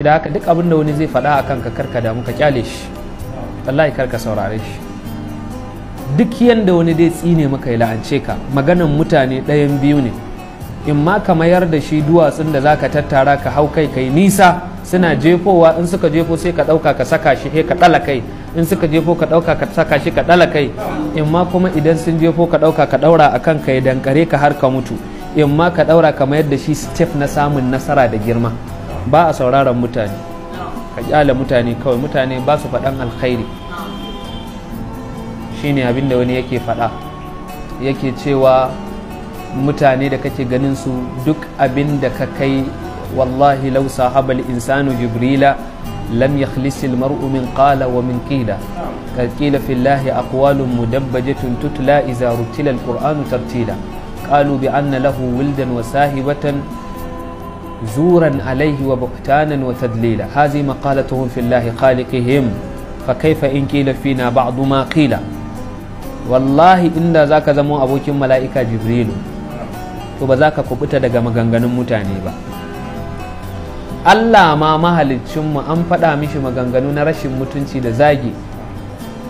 da haka duk abin da wani zai faɗa a kanka karka damu ka kyale shi, wallahi karka saurare shi. Duk yanda wani dai tsine maka ya la'ance ka, maganan mutane ɗayan biyu ne, in ma ka mayar da shi duwatsun da zaka tattara ka hau kai kai nisa suna jefowa, in suka jefo sai ka ɗauka ka saka shi ka ɗala kai, in suka jefo ka ɗauka ka saka shi ka ɗala kai, in ma kuma idan sun jefo ka ɗauka ka ɗaura a kanka ya dankare ka har ka mutu, in ma ka ɗaura ka mayar da shi step na samun nasara da girma. Ba a sauraron mutane, ka kyale mutane kawai, mutane ba su faɗan alkhairi. Shine abin da wani yake faɗa, yake cewa mutane da kake ganin su duk abin da ka kai, wallahi law sahaba al-insanu jibrila lam yakhlis al-mar'u min qala wa min qila qila fillahi aqwalun mudabbajatun tutla idza rutila al-qur'anu tartila qalu bi anna lahu wildan wa sahibatan زورا عليه وبهتانا وتدليلا هذه مقالتهم في الله خالقهم فكيف إن قيل فينا بعض ما قيل والله إن ذاك زمو أبوك ملائكة جبريل وبذاك كبتا دقا مغنغن متاني با Allah ma mahaliccinmu an faɗa mishi maganganu na rashin mutunci da zagi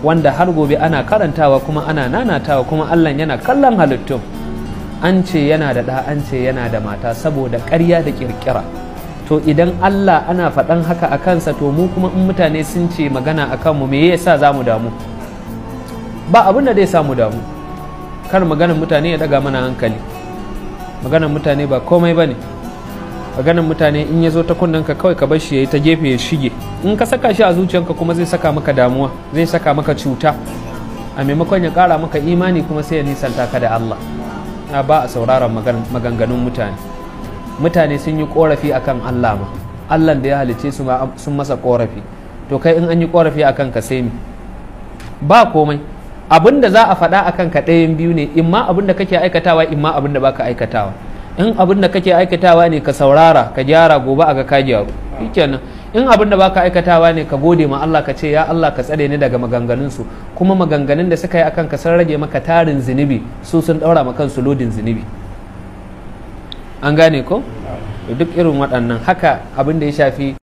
wanda har gobe ana karantawa kuma ana nanatawa kuma Allah yana kallon halittun. An ce yana da ɗa, an ce yana da mata saboda ƙarya da ƙirƙira. To idan Allah ana faɗan haka a kansa, to mu kuma in mutane sun ce magana a kanmu, me yasa za mu damu? Ba abin da zai sa mu damu. Kar maganar mutane ya daga mana hankali. Maganar mutane ba komai ba ne. Maganar mutane in ya zo ta kunnanka kawai ka bar shi ya yi ta gefe ya shige. In ka saka shi a zuciyanka kuma zai saka maka damuwa, zai saka maka cuta. A maimakon ya ƙara maka imani kuma sai ya nisanta ka da Allah. Ba a sauraron maganganun mutane sun yi korafi akan Allah ma, Allah da ya halice su ma sun masa korafi, to kai in an yi korafi akan ka sai mi ba komai. Abin da za a faɗa akan ka ɗayan biyu ne, in ma abin da kake aikatawa, in ma abin da baka aikatawa. In abin da kake aikatawa ne ka saurara ka gyara, gobe a ga ka gyaru shikenan. In abin da baka aikatawa ne ka gode ma Allah, ka ce ya Allah ka tsare ni daga maganganunsu, kuma maganganun da suka yi akan ka sun rage maka tarin zunubi, su sun daura maka kansu lodin zunubi. An gane ko? Duk irin waɗannan haka abin da ya shafi